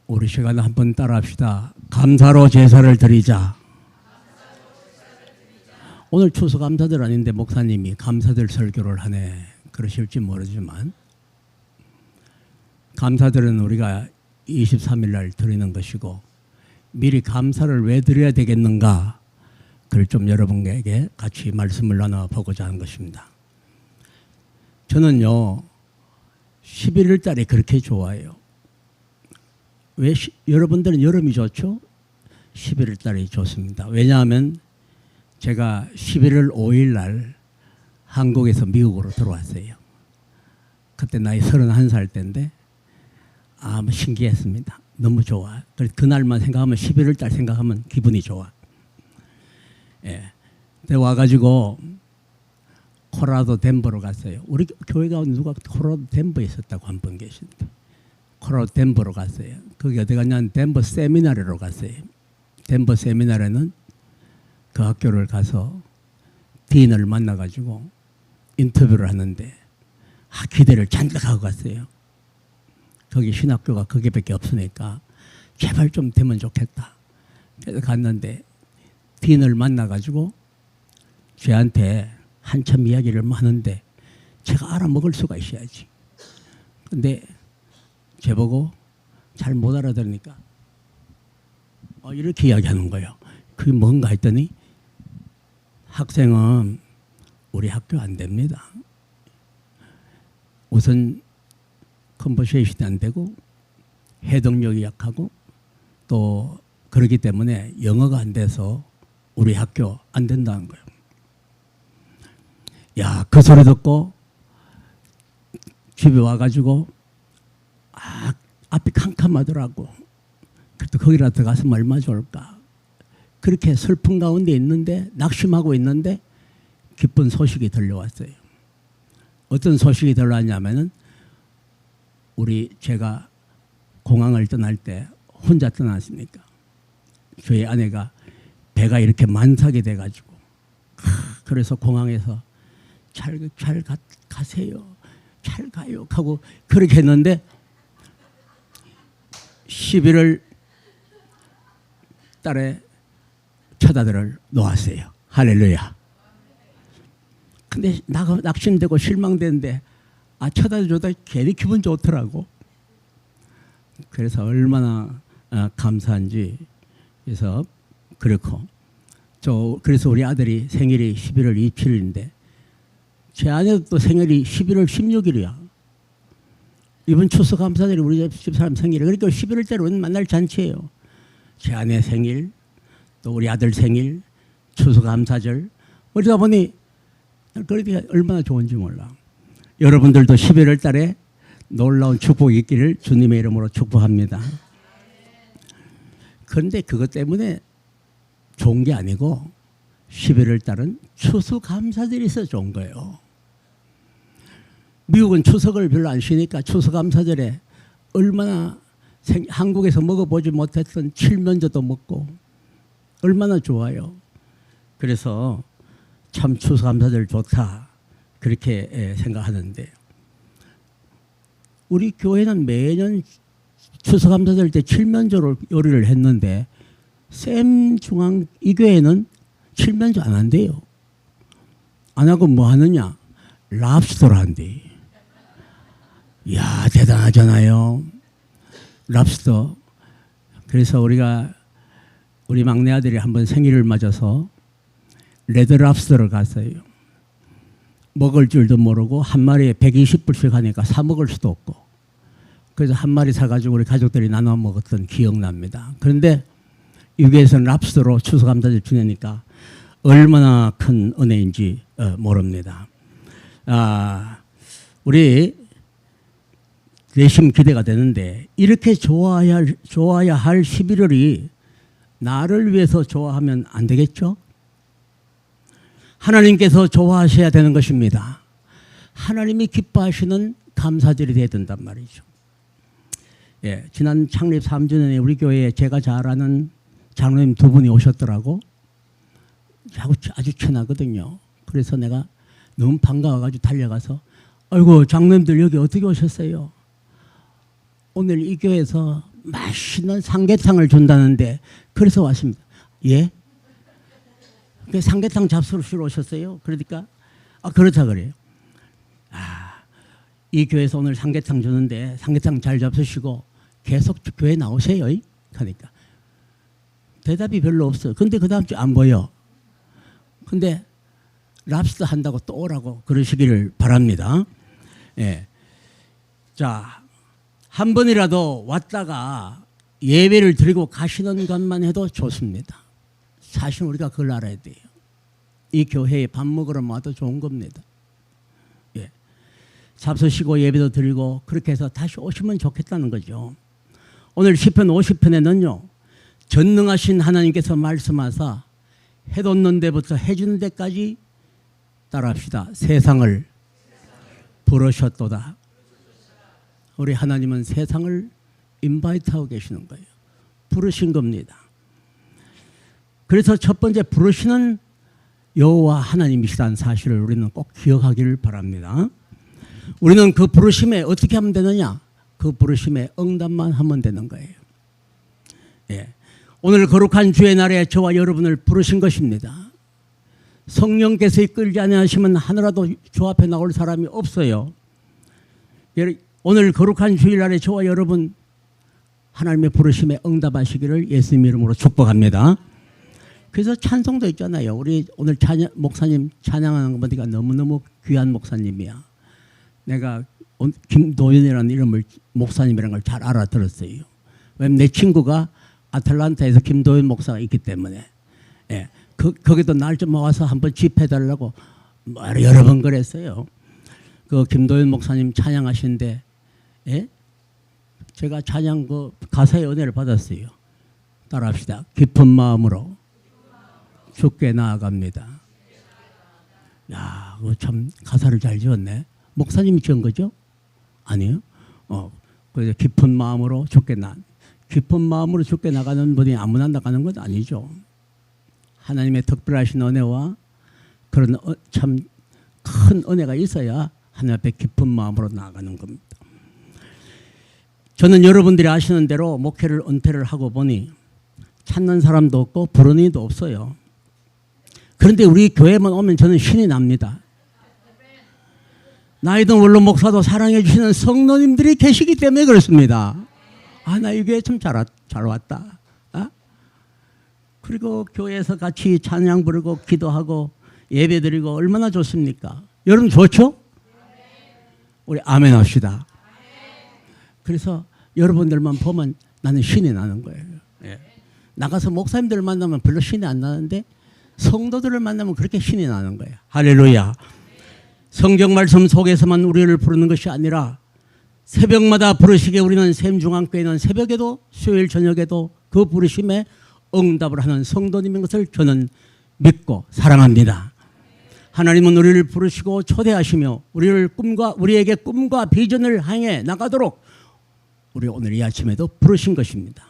우리 시간에 한번 따라합시다. 감사로 제사를 드리자. 오늘 추수감사절 아닌데 목사님이 감사절 설교를 하네. 그러실지 모르지만 감사절은 우리가 23일 날 드리는 것이고 미리 감사를 왜 드려야 되겠는가, 그걸 좀 여러분에게 같이 말씀을 나눠보고자 하는 것입니다. 저는요 11월 달에 그렇게 좋아해요. 왜 여러분들은 여름이 좋죠? 11월 달이 좋습니다. 왜냐하면 제가 11월 5일 날 한국에서 미국으로 들어왔어요. 그때 나이 31살 때인데 뭐 신기했습니다. 너무 좋아. 그날만 생각하면 11월 달 생각하면 기분이 좋아. 예. 근데 와가지고 콜로라도 덴버로 갔어요. 우리 교회가 누가 콜로라도 덴버에 있었다고 한 분 계신데 콜로라도 덴버로 갔어요. 거기 어디 갔냐면 덴버 세미나리로 갔어요. 덴버 세미나리는 그 학교를 가서 딘을 만나가지고 인터뷰를 하는데 기대를 잔뜩 하고 갔어요. 거기 신학교가 거기밖에 없으니까 제발 좀 되면 좋겠다. 그래서 갔는데 딘을 만나가지고 저한테 한참 이야기를 하는데 제가 알아먹을 수가 있어야지. 근데 제보고 잘 못 알아들으니까 이렇게 이야기하는 거예요. 그게 뭔가 했더니 학생은 우리 학교 안 됩니다. 우선 컨버세이션이 안 되고 해동력이 약하고 또 그렇기 때문에 영어가 안 돼서 우리 학교 안 된다는 거예요. 야, 그 소리 듣고 집에 와가지고 앞이 캄캄하더라고. 그래도 거기라도 들어가서 얼마 좋을까. 그렇게 슬픈 가운데 있는데 낙심하고 있는데 기쁜 소식이 들려왔어요. 어떤 소식이 들려왔냐면은 제가 공항을 떠날 때 혼자 떠났으니까 저희 아내가 배가 이렇게 만삭이 돼가지고 그래서 공항에서 잘 가세요. 잘 가요. 하고 그렇게 했는데 11월 달에 첫 아들을 놓았어요. 할렐루야. 근데 낙심되고 실망되는데 첫 아들 줘도 괜히 기분 좋더라고. 그래서 얼마나 감사한지. 그래서 그렇고 그래서 우리 아들이 생일이 11월 27일인데 제 아내도 또 생일이 11월 16일이야. 이번 추수감사절이 우리 집사람 생일이에요. 그러니까 11월 달에 만날 잔치예요. 제 아내 생일, 또 우리 아들 생일, 추수감사절. 그러다 보니 그러니까 얼마나 좋은지 몰라. 여러분들도 11월 달에 놀라운 축복이 있기를 주님의 이름으로 축복합니다. 그런데 그것 때문에 좋은 게 아니고 11월 달은 추수감사절이 있어서 좋은 거예요. 미국은 추석을 별로 안 쉬니까 추수감사절에 얼마나 한국에서 먹어보지 못했던 칠면조도 먹고 얼마나 좋아요. 그래서 참 추수감사절 좋다 그렇게 생각하는데 우리 교회는 매년 추수감사절 때 칠면조를 요리를 했는데 샘 중앙 이 교회는 칠면조 안 한대요. 안 하고 뭐 하느냐? 랍스터를 한대. 이야 대단하잖아요. 랍스터. 그래서 우리 막내 아들이 한번 생일을 맞아서 레드 랍스터를 갔어요. 먹을 줄도 모르고 한 마리에 120불씩 하니까 사 먹을 수도 없고 그래서 한 마리 사가지고 우리 가족들이 나눠 먹었던 기억납니다. 그런데 여기에서는 랍스터로 추수감사절 지내니까 얼마나 큰 은혜인지 모릅니다. 우리 내심 기대가 되는데 이렇게 좋아야 할 11월이 나를 위해서 좋아하면 안 되겠죠? 하나님께서 좋아하셔야 되는 것입니다. 하나님이 기뻐하시는 감사절이 되어야 된단 말이죠. 예, 지난 창립 3주년에 우리 교회에 제가 잘 아는 장로님 두 분이 오셨더라고. 아주 친하거든요. 그래서 내가 너무 반가워가지고 달려가서 아이고 장로님들 여기 어떻게 오셨어요? 오늘 이 교회에서 맛있는 삼계탕을 준다는데 그래서 왔습니다. 예? 그 삼계탕 잡수시러 오셨어요? 그러니까 그렇다 그래요. 이 교회에서 오늘 삼계탕 주는데 삼계탕 잘 잡수시고 계속 교회 나오세요. 하니까 대답이 별로 없어요. 근데 그 다음 주 안 보여. 근데 랍스터 한다고 또 오라고 그러시기를 바랍니다. 예. 자, 한 번이라도 왔다가 예배를 드리고 가시는 것만 해도 좋습니다. 사실 우리가 그걸 알아야 돼요. 이 교회에 밥 먹으러 와도 좋은 겁니다. 예. 잡수시고 예배도 드리고 그렇게 해서 다시 오시면 좋겠다는 거죠. 오늘 시편 50편에는요. 전능하신 하나님께서 말씀하사 해 돋는 데부터 해 지는 데까지 따라합시다. 세상을 부르셨도다. 우리 하나님은 세상을 인바이트하고 계시는 거예요. 부르신 겁니다. 그래서 첫 번째 부르시는 여호와 하나님이시다는 사실을 우리는 꼭 기억하기를 바랍니다. 우리는 그 부르심에 어떻게 하면 되느냐? 그 부르심에 응답만 하면 되는 거예요. 예. 오늘 거룩한 주의 날에 저와 여러분을 부르신 것입니다. 성령께서 이끌지 아니하시면 하늘라도 주 앞에 나올 사람이 없어요. 오늘 거룩한 주일날에 저와 여러분 하나님의 부르심에 응답하시기를 예수님 이름으로 축복합니다. 그래서 찬송도 있잖아요. 우리 오늘 목사님 찬양하는 거 보니까 너무너무 귀한 목사님이야. 내가 김도윤이라는 이름을 목사님이라는 걸 잘 알아들었어요. 왜냐면 내 친구가 아틀란타에서 김도윤 목사가 있기 때문에. 예. 거기도 날 좀 와서 한번 집해달라고 여러 번 그랬어요. 그 김도윤 목사님 찬양하신데, 예? 제가 찬양 그 가사의 은혜를 받았어요. 따라합시다. 깊은 마음으로 주께 나아갑니다. 야, 그거 참 가사를 잘 지었네. 목사님이 지은 거죠? 아니요. 그래서 깊은 마음으로 주께 깊은 마음으로 주께 나가는 분이 아무나 나가는 건 아니죠. 하나님의 특별하신 은혜와 그런 참 큰 은혜가 있어야 하나님 앞에 깊은 마음으로 나아가는 겁니다. 저는 여러분들이 아시는 대로 목회를 은퇴를 하고 보니 찾는 사람도 없고 부르는 이도 없어요. 그런데 우리 교회만 오면 저는 신이 납니다. 나이든 원로 목사도 사랑해 주시는 성도님들이 계시기 때문에 그렇습니다. 나 이 교회 참 잘 왔다. 그리고 교회에서 같이 찬양 부르고 기도하고 예배 드리고 얼마나 좋습니까? 여러분 좋죠? 우리 아멘 합시다. 그래서 여러분들만 보면 나는 신이 나는 거예요. 예. 나가서 목사님들을 만나면 별로 신이 안 나는데 성도들을 만나면 그렇게 신이 나는 거예요. 할렐루야. 성경 말씀 속에서만 우리를 부르는 것이 아니라 새벽마다 부르시게 우리는 샘중앙교회는 새벽에도 수요일 저녁에도 그 부르심에 응답을 하는 성도님인 것을 저는 믿고 사랑합니다. 하나님은 우리를 부르시고 초대하시며 우리에게 꿈과 비전을 향해 나가도록 우리 오늘 이 아침에도 부르신 것입니다.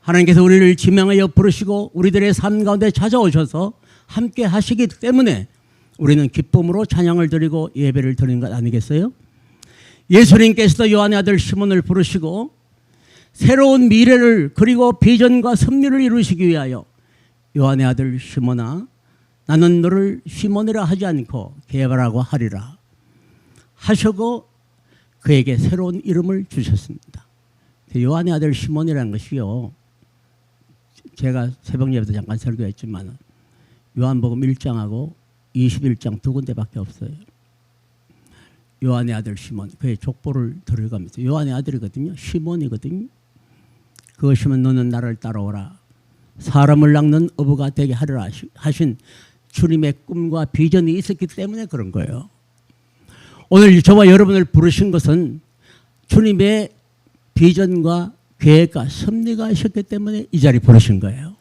하나님께서 우리를 지명하여 부르시고 우리들의 삶 가운데 찾아오셔서 함께 하시기 때문에 우리는 기쁨으로 찬양을 드리고 예배를 드리는 것 아니겠어요? 예수님께서도 요한의 아들 시몬을 부르시고 새로운 미래를 그리고 비전과 섭리를 이루시기 위하여 요한의 아들 시몬아 나는 너를 시몬이라 하지 않고 게바라고 하리라 하시고 그에게 새로운 이름을 주셨습니다. 요한의 아들 시몬이라는 것이요, 제가 새벽 예배도 잠깐 설교했지만 요한복음 1장하고 21장 두 군데밖에 없어요. 요한의 아들 시몬, 그의 족보를 들어가면서 요한의 아들이거든요. 시몬이거든요. 그것이면 너는 나를 따라오라. 사람을 낚는 어부가 되게 하리라 하신 주님의 꿈과 비전이 있었기 때문에 그런 거예요. 오늘 저와 여러분을 부르신 것은 주님의 비전과 계획과 섭리가 있었기 때문에 이 자리에 부르신 거예요.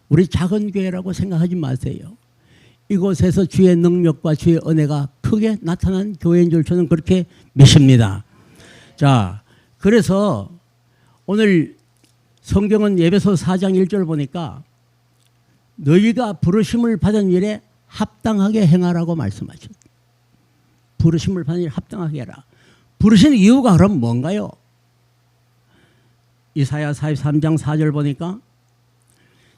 우리 작은 교회라고 생각하지 마세요. 이곳에서 주의 능력과 주의 은혜가 크게 나타난 교회인 줄 저는 그렇게 믿습니다. 자, 그래서 오늘 성경은 에베소 4장 1절 보니까 너희가 부르심을 받은 일에 합당하게 행하라고 말씀하셨어요. 부르심을 받은 일에 합당하게 해라. 부르신 이유가 그럼 뭔가요? 이사야 43장 4절 보니까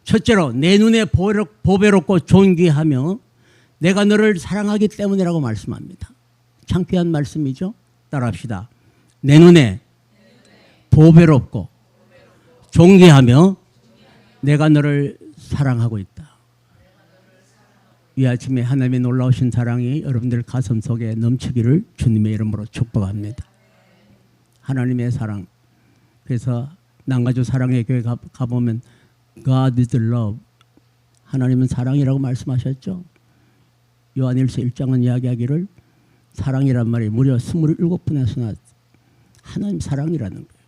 첫째로 내 눈에 보배롭고 존귀하며 내가 너를 사랑하기 때문이라고 말씀합니다. 참 귀한 말씀이죠. 따라합시다. 내 눈에 보배롭고 존귀하며 내가 너를 사랑하고 있다. 이 아침에 하나님의 놀라우신 사랑이 여러분들 가슴 속에 넘치기를 주님의 이름으로 축복합니다. 하나님의 사랑. 그래서 남가주 사랑의 교회 가보면 God is love. 하나님은 사랑이라고 말씀하셨죠. 요한일서 1장은 이야기하기를 사랑이란 말이 무려 27번에서 나왔어요. 하나님 사랑이라는 거예요.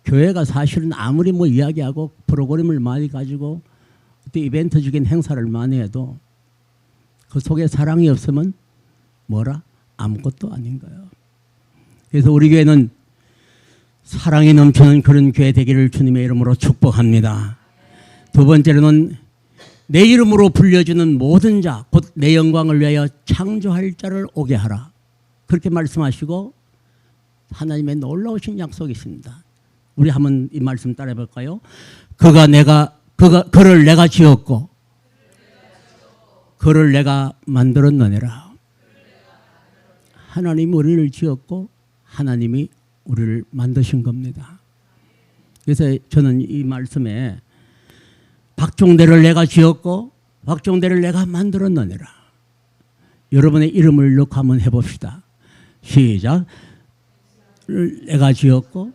교회가 사실은 아무리 뭐 이야기하고 프로그램을 많이 가지고 어떤 이벤트적인 행사를 많이 해도 그 속에 사랑이 없으면 뭐라? 아무것도 아닌 거예요. 그래서 우리 교회는 사랑이 넘치는 그런 교회 되기를 주님의 이름으로 축복합니다. 두 번째로는 내 이름으로 불려주는 모든 자, 곧 내 영광을 위하여 창조할 자를 오게 하라. 그렇게 말씀하시고 하나님의 놀라우신 약속이 있습니다. 우리 한번 이 말씀 따라해 볼까요? 그를 내가 지었고 그를 내가 만들었느니라. 하나님이 우리를 지었고 하나님이 우리를 만드신 겁니다. 그래서 저는 이 말씀에 박종대를 내가 지었고 박종대를 내가 만들었느니라. 여러분의 이름을 넣고 한번 해봅시다. 시작. 내가 지었고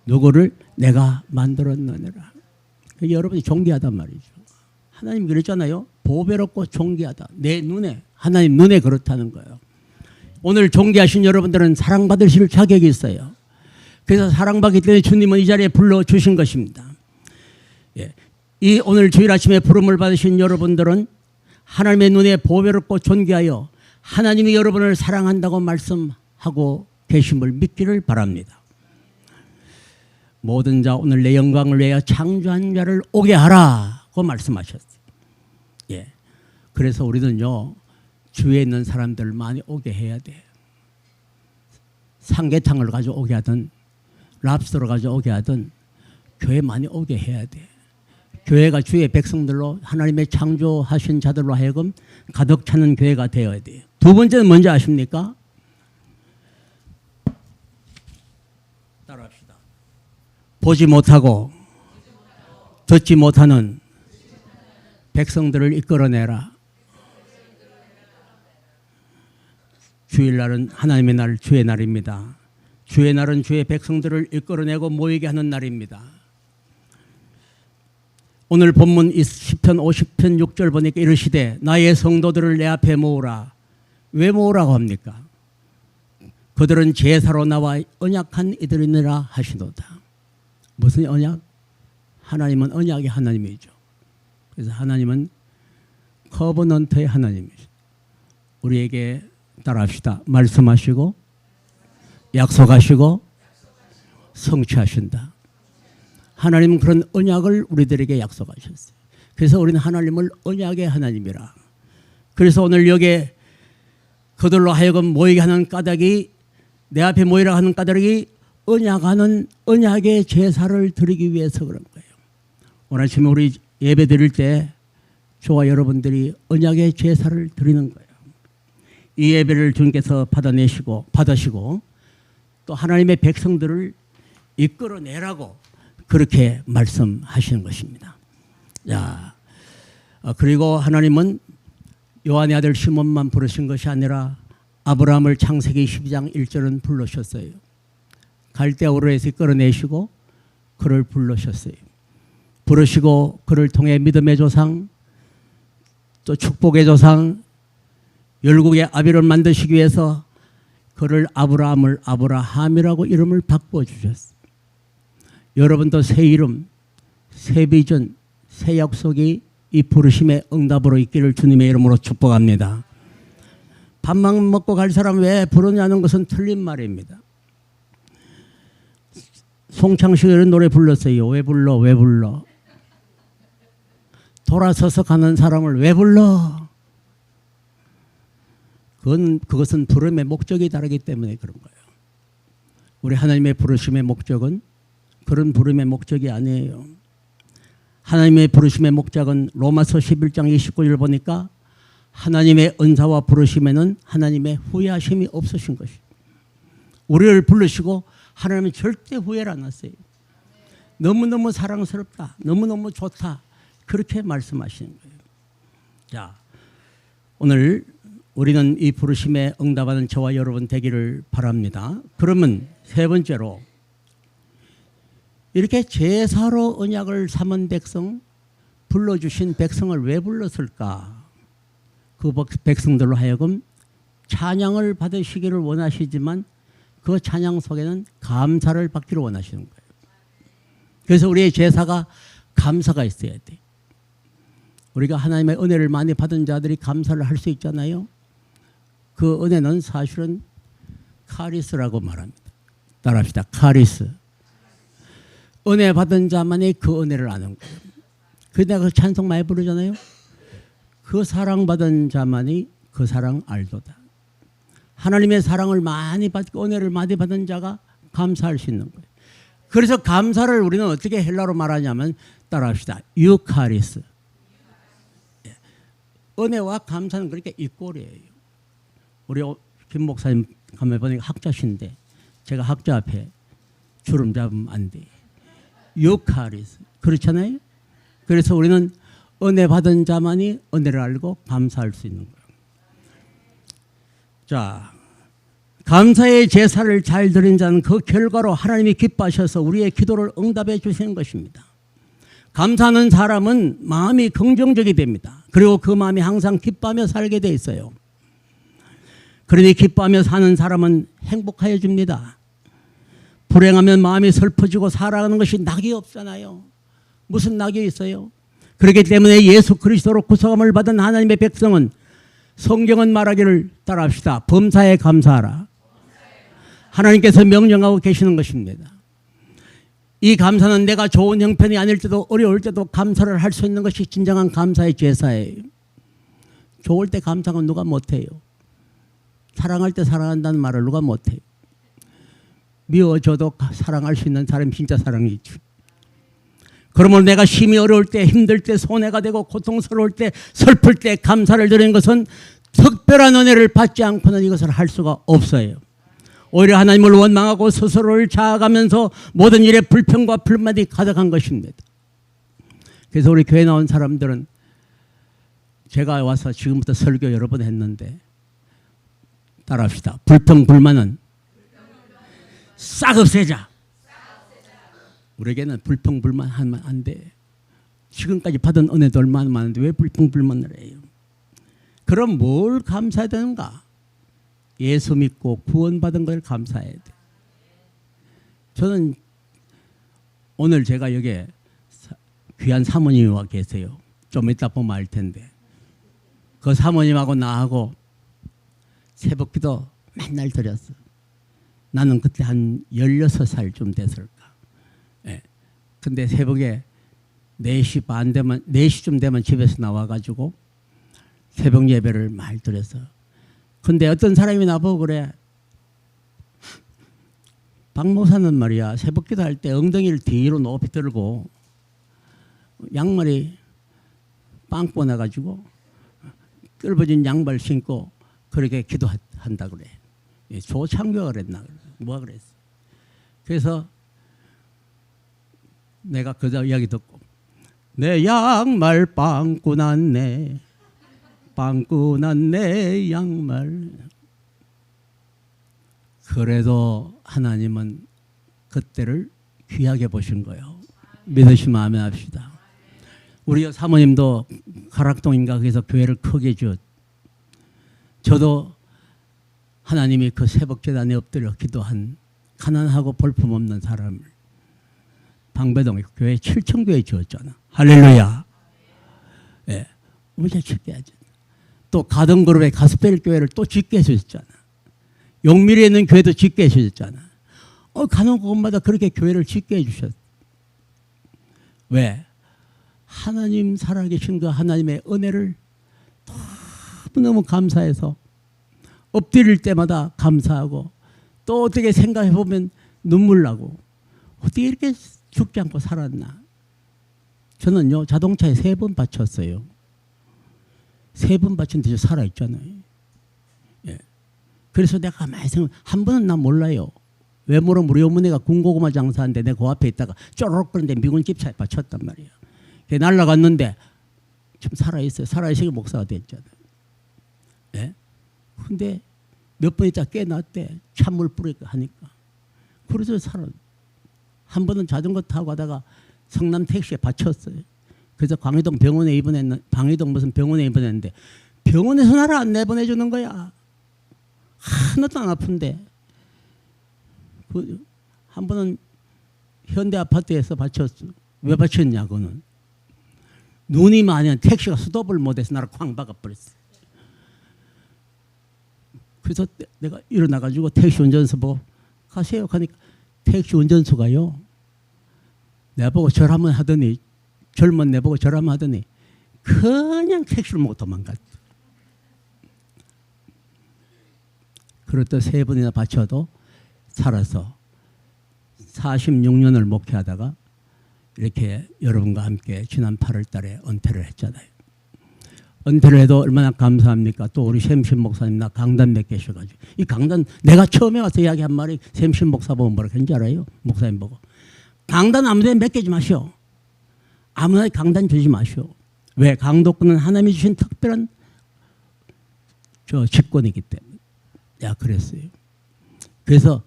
누구를 내가 만들었느니라. 여러분이 존귀하단 말이죠. 하나님 그랬잖아요. 보배롭고 존귀하다. 내 눈에, 하나님 눈에 그렇다는 거예요. 오늘 존귀하신 여러분들은 사랑받으실 자격이 있어요. 그래서 사랑받기 때문에 주님은 이 자리에 불러주신 것입니다. 예. 이 오늘 주일 아침에 부름을 받으신 여러분들은 하나님의 눈에 보배롭고 존귀하여 하나님이 여러분을 사랑한다고 말씀하고 계심을 믿기를 바랍니다. 모든 자 오늘 내 영광을 위하여 창조한 자를 오게 하라고 말씀하셨어요. 예. 그래서 우리는요 주위에 있는 사람들 많이 오게 해야 돼. 삼계탕을 가져오게 하든 랍스터를 가져오게 하든 교회 많이 오게 해야 돼. 교회가 주의 백성들로 하나님의 창조하신 자들로 하여금 가득 차는 교회가 되어야 돼요. 두 번째는 뭔지 아십니까? 따라합시다. 보지 못하고 듣지 못하는 백성들을 이끌어내라. 주일날은 하나님의 날, 주의 날입니다. 주의 날은 주의 백성들을 이끌어내고 모이게 하는 날입니다. 오늘 본문 시편 50편 6절 보니까 이르시되 나의 성도들을 내 앞에 모으라. 왜 모으라고 합니까? 그들은 제사로 나와 언약한 이들이니라 하시도다. 무슨 언약? 하나님은 언약의 하나님이죠. 그래서 하나님은 커버넌트의 하나님이죠. 우리에게 따라합시다. 말씀하시고 약속하시고 성취하신다. 하나님은 그런 언약을 우리들에게 약속하셨어요. 그래서 우리는 하나님을 언약의 하나님이라. 그래서 오늘 여기에 그들로 하여금 모이게 하는 까닭이 내 앞에 모이라 하는 까닭이 언약하는 언약의 제사를 드리기 위해서 그런 거예요. 오늘 아침에 우리 예배 드릴 때 저와 여러분들이 언약의 제사를 드리는 거예요. 이 예배를 주님께서 받으시고 또 하나님의 백성들을 이끌어내라고 그렇게 말씀하시는 것입니다. 자, 그리고 하나님은 요한의 아들 시몬만 부르신 것이 아니라 아브라함을 창세기 12장 1절은 불러셨어요. 갈대아우르에서 끌어내시고 그를 불러셨어요. 부르시고 그를 통해 믿음의 조상 또 축복의 조상 열국의 아비를 만드시기 위해서 그를 아브라함을 아브라함이라고 이름을 바꿔주셨어요. 여러분도 새 이름, 새 비전, 새 약속이 이 부르심의 응답으로 있기를 주님의 이름으로 축복합니다. 밥만 먹고 갈 사람 왜 부르냐는 것은 틀린 말입니다. 송창식이 이런 노래 불렀어요. 왜 불러? 돌아서서 가는 사람을 왜 불러? 그것은 부름의 목적이 다르기 때문에 그런 거예요. 우리 하나님의 부르심의 목적은 그런 부름의 목적이 아니에요. 하나님의 부르심의 목적은 로마서 11장 29절 보니까 하나님의 은사와 부르심에는 하나님의 후회하심이 없으신 것이. 우리를 부르시고 하나님은 절대 후회를 안 하세요. 너무너무 사랑스럽다. 너무너무 좋다. 그렇게 말씀하시는 거예요. 자, 오늘 우리는 이 부르심에 응답하는 저와 여러분 되기를 바랍니다. 그러면 세 번째로 이렇게 제사로 언약을 삼은 백성, 불러주신 백성을 왜 불렀을까? 그 백성들로 하여금 찬양을 받으시기를 원하시지만 그 찬양 속에는 감사를 받기를 원하시는 거예요. 그래서 우리의 제사가 감사가 있어야 돼. 우리가 하나님의 은혜를 많이 받은 자들이 감사를 할 수 있잖아요. 그 은혜는 사실은 카리스라고 말합니다. 따라합시다. 카리스. 은혜 받은 자만이 그 은혜를 아는 거예요. 그래서 내가 그 찬송 많이 부르잖아요. 그 사랑받은 자만이 그 사랑 알도다. 하나님의 사랑을 많이 받고 은혜를 많이 받은 자가 감사할 수 있는 거예요. 그래서 감사를 우리는 어떻게 헬라로 말하냐면 따라합시다. 유카리스. 은혜와 감사는 그렇게 이꼴이에요. 우리 김 목사님 가면 보니까 학자신데 제가 학자 앞에 주름 잡으면 안 돼. 유카리스. 그렇잖아요. 그래서 우리는 은혜 받은 자만이 은혜를 알고 감사할 수 있는 거예요. 자, 감사의 제사를 잘 드린 자는 그 결과로 하나님이 기뻐하셔서 우리의 기도를 응답해 주시는 것입니다. 감사하는 사람은 마음이 긍정적이 됩니다. 그리고 그 마음이 항상 기뻐하며 살게 돼 있어요. 그러니 기뻐하며 사는 사람은 행복해집니다. 불행하면 마음이 슬퍼지고 살아가는 것이 낙이 없잖아요. 무슨 낙이 있어요? 그렇기 때문에 예수 그리스도로 구속함을 받은 하나님의 백성은 성경은 말하기를 따라합시다. 범사에 감사하라. 하나님께서 명령하고 계시는 것입니다. 이 감사는 내가 좋은 형편이 아닐 때도 어려울 때도 감사를 할 수 있는 것이 진정한 감사의 제사예요. 좋을 때 감사는 누가 못해요. 사랑할 때 사랑한다는 말을 누가 못해요. 미워져도 사랑할 수 있는 사람이 진짜 사랑이죠. 그러면 내가 심히 어려울 때, 힘들 때, 손해가 되고 고통스러울 때, 슬플 때 감사를 드리는 것은 특별한 은혜를 받지 않고는 이것을 할 수가 없어요. 오히려 하나님을 원망하고 스스로를 자아가면서 모든 일에 불평과 불만이 가득한 것입니다. 그래서 우리 교회 나온 사람들은 제가 와서 지금부터 설교 여러 번 했는데 따라합시다. 불평 불만은 싹 없애자. 우리에게는 불평 불만 하면 안 돼. 지금까지 받은 은혜도 얼마나 많은데 왜 불평 불만을 해요? 그럼 뭘 감사해야 되는가? 예수 믿고 구원받은 걸 감사해야 돼. 저는 오늘 제가 여기에 귀한 사모님이 와 계세요. 좀 이따 보면 알 텐데 그 사모님하고 나하고 새벽기도 맨날 드렸어. 나는 그때 한 16살쯤 됐을까. 예. 근데 새벽에 4시 반 되면 4시쯤 되면 집에서 나와가지고 새벽 예배를 많이 드렸어. 근데 어떤 사람이 나보고 그래. 박 목사는 말이야 새벽기도 할 때 엉덩이를 뒤로 높이 들고 양말이 빵꾸 나가지고 끓어진 양발 신고 그렇게 기도한다 그래. 조창교가 그랬나 뭐가 그랬어. 그래서 내가 그저 이야기 듣고 내 양말 빵꾸 났네. 빵꾸 났네 양말. 그래도 하나님은 그때를 귀하게 보신 거예요. 믿으시면 아멘 합시다. 우리 사모님도 가락동인가 거기서 교회를 크게 지었. 저도 하나님이 그 새벽재단에 엎드려 기도한 가난하고 볼품없는 사람을 방배동 교회 7층교회 지었잖아. 할렐루야. 예, 우리가 짓게 하죠. 또 가든그룹의 가스펠 교회를 또 짓게 해주셨잖아. 용미리에 있는 교회도 짓게 해주셨잖아. 가는 곳마다 그렇게 교회를 짓게 해주셨어. 왜? 하나님 살아계신 그 하나님의 은혜를 너무너무 감사해서 엎드릴 때마다 감사하고 또 어떻게 생각해 보면 눈물 나고 어떻게 이렇게 죽지 않고 살았나? 저는요 자동차에 3번 바쳤어요. 3번 바쳤는데 저 살아있잖아요. 예. 그래서 내가 많이 한 번은 난 몰라요. 왜 물으면 우리 어머니가 군고구마 장사하는데 내가 그 앞에 있다가 쪼르륵 그런데 미군 집차에 바쳤단 말이야. 걔 날아갔는데 좀 살아있어요. 살아있으니 목사가 됐잖아요. 예? 근데 몇 번 있다 깨났대. 찬물 뿌리까 하니까. 그래서 살아. 한 번은 자전거 타고 가다가 성남 택시에 바쳤어요. 그래서 광해동 병원에 입원했는 광해동 무슨 병원에 입원했는데 병원에서 나를 안 내보내주는 거야. 하나도 안 아픈데. 한 번은 현대 아파트에서 바쳤어. 왜 바쳤냐 그거는. 눈이 많으면 택시가 스톱을 못해서 나를 쾅 박아버렸어. 그래서 내가 일어나가지고 택시 운전수 보고 가세요 하니까 택시 운전수가요. 내보고 절하면 하더니 젊은 내보고 절하면 하더니 그냥 택시를 못 도망갔다. 그렇다 3번이나 바쳐도 살아서 46년을 목회하다가 이렇게 여러분과 함께 지난 8월 달에 은퇴를 했잖아요. 은퇴를 해도 얼마나 감사합니까? 또 우리 샘신 목사님 나 강단 몇 개 셔가지고 이 강단 내가 처음에 와서 이야기한 말이 샘신 목사 보고 뭐라 했는지 알아요? 목사님 보고 강단 아무데나 몇 개지 마시오. 아무나 강단 주지 마시오. 왜? 강도권은 하나님이 주신 특별한 직권이기 때문에 내가 그랬어요. 그래서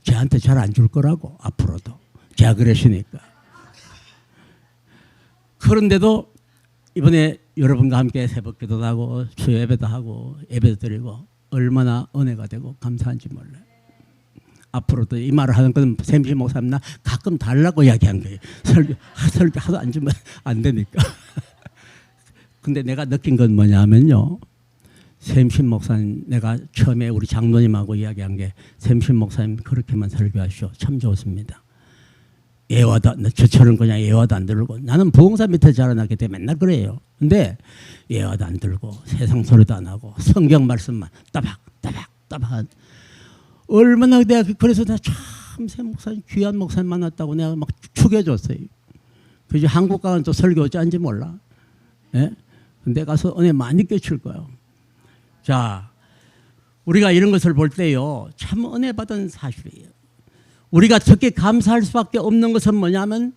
저한테 잘 안 줄 거라고 앞으로도 제가 그러시니까. 그런데도 이번에 여러분과 함께 새벽기도도 하고 주예배도 하고 예배도 드리고 얼마나 은혜가 되고 감사한지 몰라요. 앞으로도 이 말을 하는 건 샘신 목사님 나 가끔 달라고 이야기한 거예요. 설교 하도 안 주면 안 되니까. 근데 내가 느낀 건 뭐냐면요. 샘신 목사님 내가 처음에 우리 장로님하고 이야기한 게 샘신 목사님 그렇게만 설교하시오. 참 좋습니다. 예화도 저처럼 그냥 예화도 안 들고 나는 부흥사 밑에 자라났기 때문에 맨날 그래요. 근데 예화도 안 들고 세상 소리도 안 하고 성경 말씀만 따박 얼마나 내가 그래서 내가 참 샘 목사님 귀한 목사님 만났다고 내가 막 축여줬어요. 그래서 한국 가면 또 설교 어찌한지 몰라. 예? 근데 가서 은혜 많이 끼칠 거예요. 자, 우리가 이런 것을 볼 때요 참 은혜 받은 사실이에요. 우리가 특히 감사할 수밖에 없는 것은 뭐냐면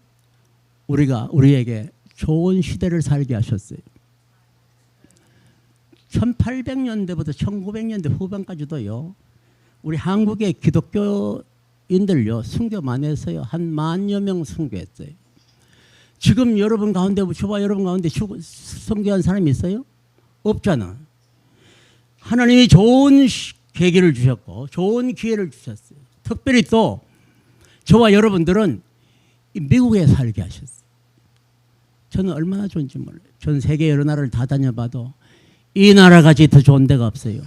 우리에게 좋은 시대를 살게 하셨어요. 1800년대부터 1900년대 후반까지도요. 우리 한국의 기독교인들요. 순교만 해서요. 한 10,000여 명 순교했어요. 지금 여러분 가운데 저와 여러분 가운데 순교한 사람이 있어요? 없잖아. 하나님이 좋은 계기를 주셨고 좋은 기회를 주셨어요. 특별히 또 저와 여러분들은 미국에 살게 하셨어요. 저는 얼마나 좋은지 몰라요. 전 세계 여러 나라를 다 다녀봐도 이 나라같이 더 좋은 데가 없어요.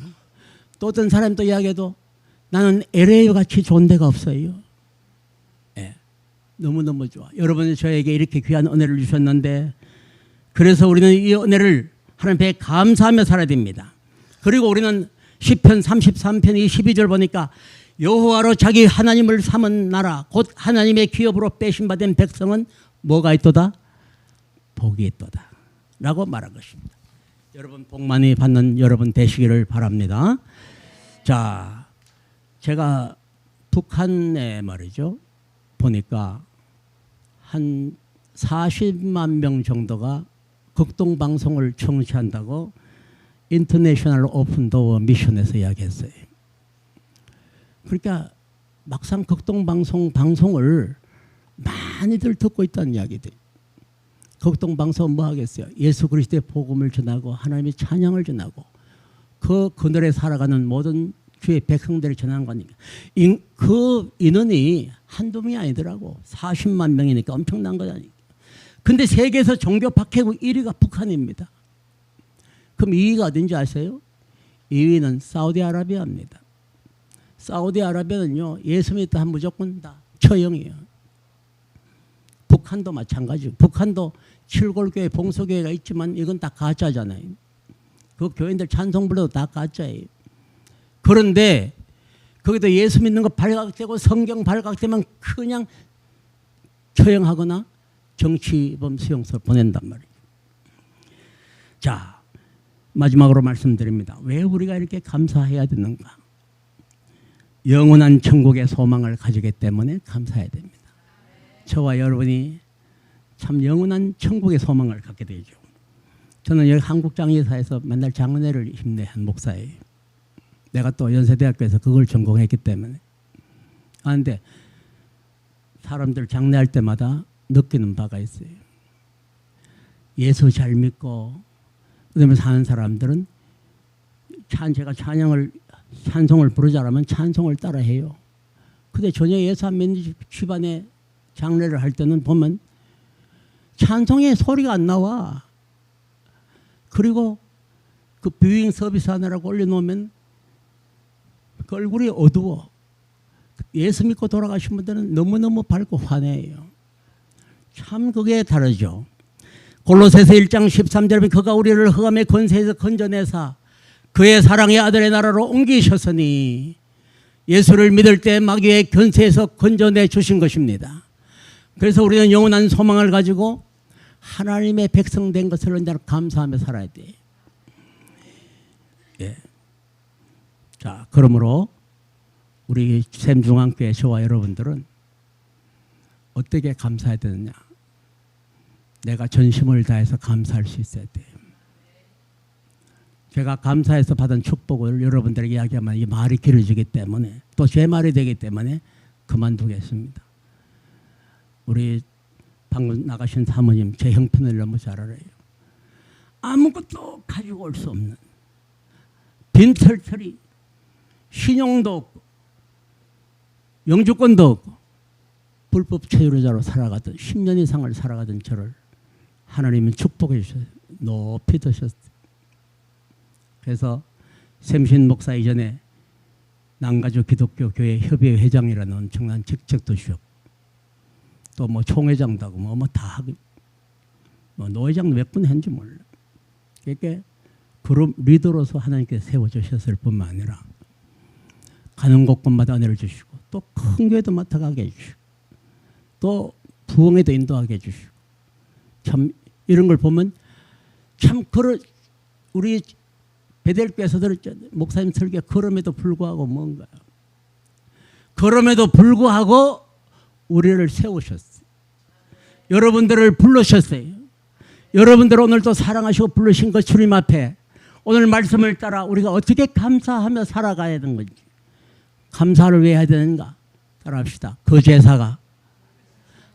또 어떤 사람이 또 이야기해도 나는 LA 같이 좋은 데가 없어요. 네. 너무너무 좋아. 여러분이 저에게 이렇게 귀한 은혜를 주셨는데 그래서 우리는 이 은혜를 하나님 앞에 감사하며 살아야 됩니다. 그리고 우리는 시편 33편 이 12절 보니까 여호와로 자기 하나님을 삼은 나라 곧 하나님의 기업으로 빼심받은 백성은 뭐가 있도다? 복이 있도다 라고 말한 것입니다. 여러분 복 많이 받는 여러분 되시기를 바랍니다. 자, 제가 북한에 말이죠 보니까 한 40만 명 정도가 극동방송을 청취한다고 인터내셔널 오픈도어 미션에서 이야기했어요. 그러니까 막상 극동방송을 많이들 듣고 있다는 이야기들. 극동방송은 뭐 하겠어요? 예수 그리스도의 복음을 전하고 하나님의 찬양을 전하고 그 그늘에 살아가는 모든 주의 백성들을 전하는 거니까 그 인원이 한두 명이 아니더라고. 40만 명이니까 엄청난 거잖아요. 근데 세계에서 종교 박해국 1위가 북한입니다. 그럼 2위가 어딘지 아세요? 2위는 사우디아라비아입니다. 사우디아라비아는요 예수 믿다 하면 무조건 다 처형이에요. 북한도 마찬가지고 북한도 칠골교회 봉소교회가 있지만 이건 다 가짜잖아요. 그 교인들 찬송 불러도 다 가짜예요. 그런데 거기도 예수 믿는 거 발각되고 성경 발각되면 그냥 처형하거나 정치범 수용소로 보낸단 말이에요. 자, 마지막으로 말씀드립니다. 왜 우리가 이렇게 감사해야 되는가? 영원한 천국의 소망을 가지기 때문에 감사해야 됩니다. 저와 여러분이 참 영원한 천국의 소망을 갖게 되죠. 저는 여기 한국장례사에서 맨날 장례를 힘내한 목사예요. 내가 또 연세대학교에서 그걸 전공했기 때문에. 그런데 사람들 장례할 때마다 느끼는 바가 있어요. 예수 잘 믿고 그다음에 사는 사람들은 제가 찬송을 부르자라면 찬송을 따라해요. 근데 전혀 예수 안 믿는 집안에 장례를 할 때는 보면 찬송의 소리가 안 나와. 그리고 그 뷰잉 서비스 하느라고 올려놓으면 그 얼굴이 어두워. 예수 믿고 돌아가신 분들은 너무너무 밝고 환해요. 참 그게 다르죠. 골로새서 1장 13절에 그가 우리를 흑암의 권세에서 건져내사 그의 사랑의 아들의 나라로 옮기셨으니 예수를 믿을 때 마귀의 권세에서 건져내 주신 것입니다. 그래서 우리는 영원한 소망을 가지고 하나님의 백성 된 것을 언제나 감사하며 살아야 돼요. 예. 자, 그러므로 우리 샘중앙교회 저와 여러분들은 어떻게 감사해야 되느냐? 내가 전심을 다해서 감사할 수 있어야 돼요. 제가 감사해서 받은 축복을 여러분들에게 이야기하면 이 말이 길어지기 때문에 또 제 말이 되기 때문에 그만두겠습니다. 우리 방금 나가신 사모님 제 형편을 너무 잘 알아요. 아무것도 가지고 올 수 없는 빈털터리 신용도 없고 영주권도 없고 불법 체류자로 살아가던 10년 이상을 살아가던 저를 하나님은 축복해 주셨어요. 높이 드셨어요. 그래서 샘신 목사 이전에 남가주 기독교 교회 협의회 회장이라는 엄청난 직책도 주셨고 또 뭐 총회장도 하고 뭐 다 하고 뭐 노회장도 몇 분 했는지 몰라. 그러니까 그룹 리더로서 하나님께서 세워주셨을 뿐만 아니라 가는 곳곳마다 은혜를 주시고 또 큰 교회도 맡아가게 해주시고 또 부흥에도 인도하게 해주시고 참 이런 걸 보면 참 우리 베델교에서 들었죠. 목사님 설교 그럼에도 불구하고 뭔가요? 그럼에도 불구하고 우리를 세우셨어요. 여러분들을 부르셨어요. 여러분들 오늘 또 사랑하시고 부르신 것 주님 앞에 오늘 말씀을 따라 우리가 어떻게 감사하며 살아가야 되는 건지 감사를 왜 해야 되는가? 따라합시다. 그 제사가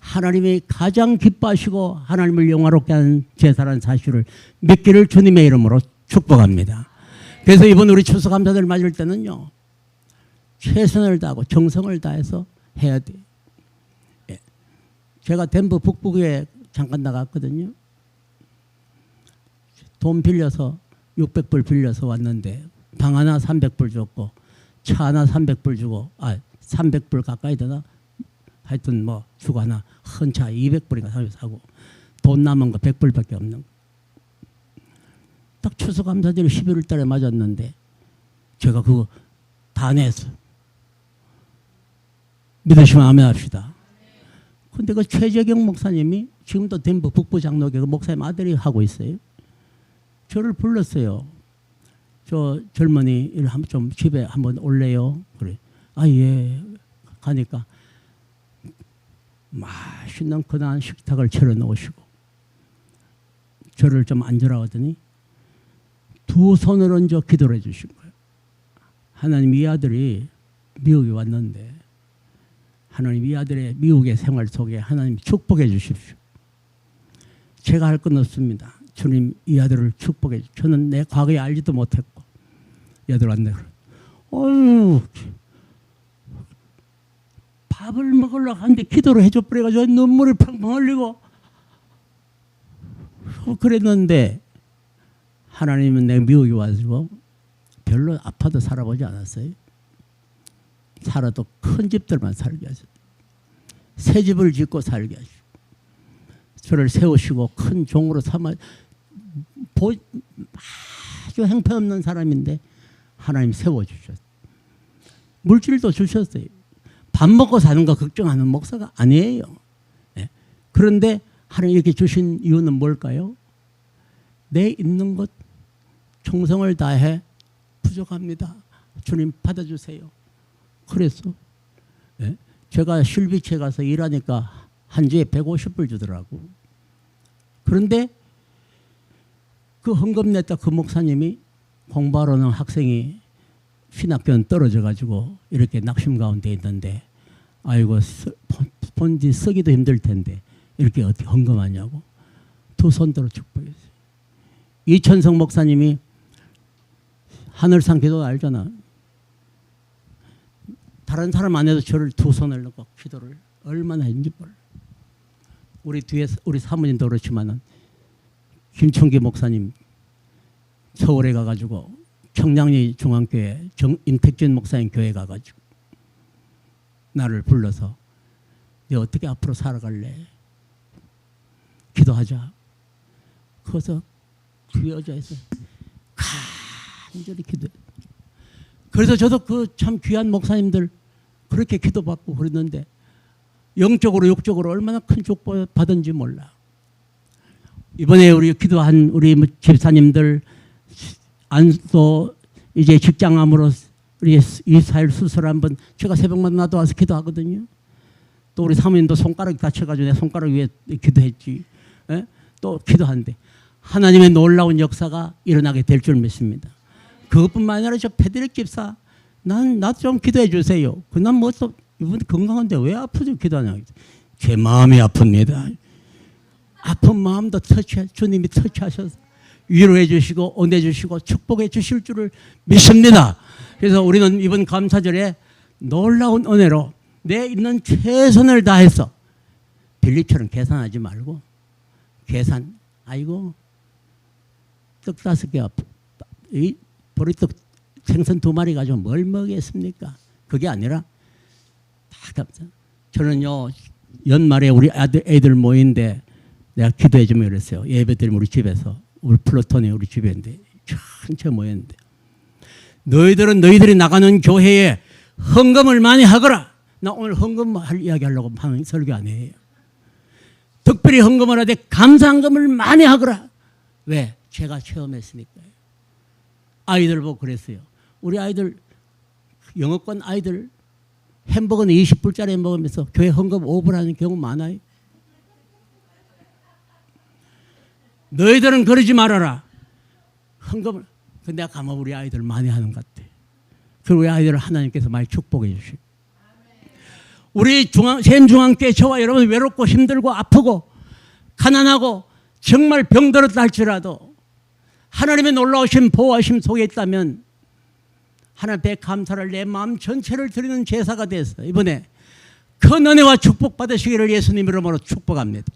하나님이 가장 기뻐하시고 하나님을 영화롭게 하는 제사라는 사실을 믿기를 주님의 이름으로 축복합니다. 그래서 이번 우리 추수감사절 맞을 때는요. 최선을 다하고 정성을 다해서 해야 돼요. 예. 제가 덴버 북부교에 잠깐 나갔거든요. 돈 빌려서 600불 빌려서 왔는데 방 하나 300불 줬고 차 하나 300불 주고 300불 가까이 되나? 하여튼 뭐 주고 하나 큰 차 200불인가 사고 돈 남은 거 100불밖에 없는 거. 딱 추수감사절이 11월 달에 맞았는데 제가 그거 다 냈어. 믿으시면 아멘 합시다. 근데 그 최재경 목사님이 지금도 덴버 북부 장로교 그 목사님 아들이 하고 있어요. 저를 불렀어요. 저 젊은이 일 한번 좀 집에 한번 올래요? 그래. 예. 가니까 맛있는 그날 식탁을 차려 놓으시고 저를 좀 앉으라 하더니 두 손을 얹어 기도를 해 주신 거예요. 하나님 이 아들이 미국에 왔는데 하나님 이 아들의 미국의 생활 속에 하나님 축복해 주십시오. 제가 할 건 없습니다. 주님 이 아들을 축복해 주십시오. 저는 내 과거에 알지도 못했고 이 아들 왔네. 어휴 밥을 먹으려고 하는데 기도를 해줘버려가지고 눈물을 펑펑 흘리고 그랬는데 하나님은 내가 미국에 와서 별로 아파도 살아보지 않았어요. 살아도 큰 집들만 살게 하셨어요. 새 집을 짓고 살게 하시고 저를 세우시고 큰 종으로 삼아 아주 행편없는 사람인데 하나님 세워주셨어요. 물질도 주셨어요. 밥 먹고 사는 거 걱정하는 목사가 아니에요. 네? 그런데 하나님 이렇게 주신 이유는 뭘까요? 내 있는 것 충성을 다해 부족합니다. 주님 받아주세요. 그랬어. 네? 제가 실비치에 가서 일하니까 한 주에 150불 주더라고. 그런데 그 헌금 냈다 그 목사님이 공부하러 오는 학생이 신학교는 떨어져 가지고 이렇게 낙심 가운데 있는데 아이고 본지 쓰기도 힘들 텐데 이렇게 어떻게 헌금하냐고 두 손 들어 축복했어요. 이천성 목사님이 하늘상 기도 알잖아. 다른 사람 안 해도 저를 두 손을 넣고 기도를 얼마나 했는지 몰라. 우리 뒤에 우리 사모님도 그렇지만은 김청기 목사님 서울에 가가지고 청량리 중앙교회 임택준 목사님 교회 가가지고 나를 불러서 너 어떻게 앞으로 살아갈래? 기도하자. 거기서 그 여자에서 간절히 기도해. 그래서 저도 그 참 귀한 목사님들 그렇게 기도받고 그랬는데 영적으로 육적으로 얼마나 큰 축복 받은지 몰라. 이번에 우리 기도한 우리 집사님들 안도 이제 직장암으로 우리 이스라엘 수술 한번 제가 새벽마다 나도 와서 기도하거든요. 또 우리 사모님도 손가락이 다쳐가지고 내 손가락 위에 기도했지. 에? 또 기도하는데 하나님의 놀라운 역사가 일어나게 될 줄 믿습니다. 그것뿐만 아니라 저 페드릭 집사 나 좀 기도해 주세요. 난 뭐 또 이분 건강한데 왜 아프죠 기도하냐. 제 마음이 아픕니다. 아픈 마음도 주님이 터치하셔서 위로해 주시고 온해 주시고 축복해 주실 줄을 믿습니다. 그래서 우리는 이번 감사절에 놀라운 은혜로 내 있는 최선을 다해서 빌리처럼 계산하지 말고 아이고 떡 5개 이 보리떡 생선 2마리 가지고 뭘 먹겠습니까? 그게 아니라 다 감사. 저는요 연말에 우리 애들 모인데 내가 기도해 주면 그랬어요. 예배드리면 우리 집에서 우리 플로톤이 우리 집에 있는데 전체 모였는데 너희들은 너희들이 나가는 교회에 헌금을 많이 하거라. 나 오늘 헌금 이야기 하려고 설교 안 해요. 특별히 헌금을 하되 감사헌금을 많이 하거라. 왜? 제가 체험했으니까요. 아이들 보고 그랬어요. 우리 아이들 영어권 아이들 햄버거는 20불짜리 먹으면서 교회 헌금 5불 하는 경우 많아요. 너희들은 그러지 말아라. 헌금을. 근데 내가 가만 우리 아이들 많이 하는 것 같아. 그리고 우리 아이들을 하나님께서 많이 축복해 주시고. 우리 샘중앙교회 저와 여러분 외롭고 힘들고 아프고 가난하고 정말 병들었다 할지라도 하나님의 놀라우신 보호하심 속에 있다면 하나님 앞에 감사를 내 마음 전체를 드리는 제사가 됐어요. 이번에 큰 은혜와 축복 받으시기를 예수님 이름으로 축복합니다.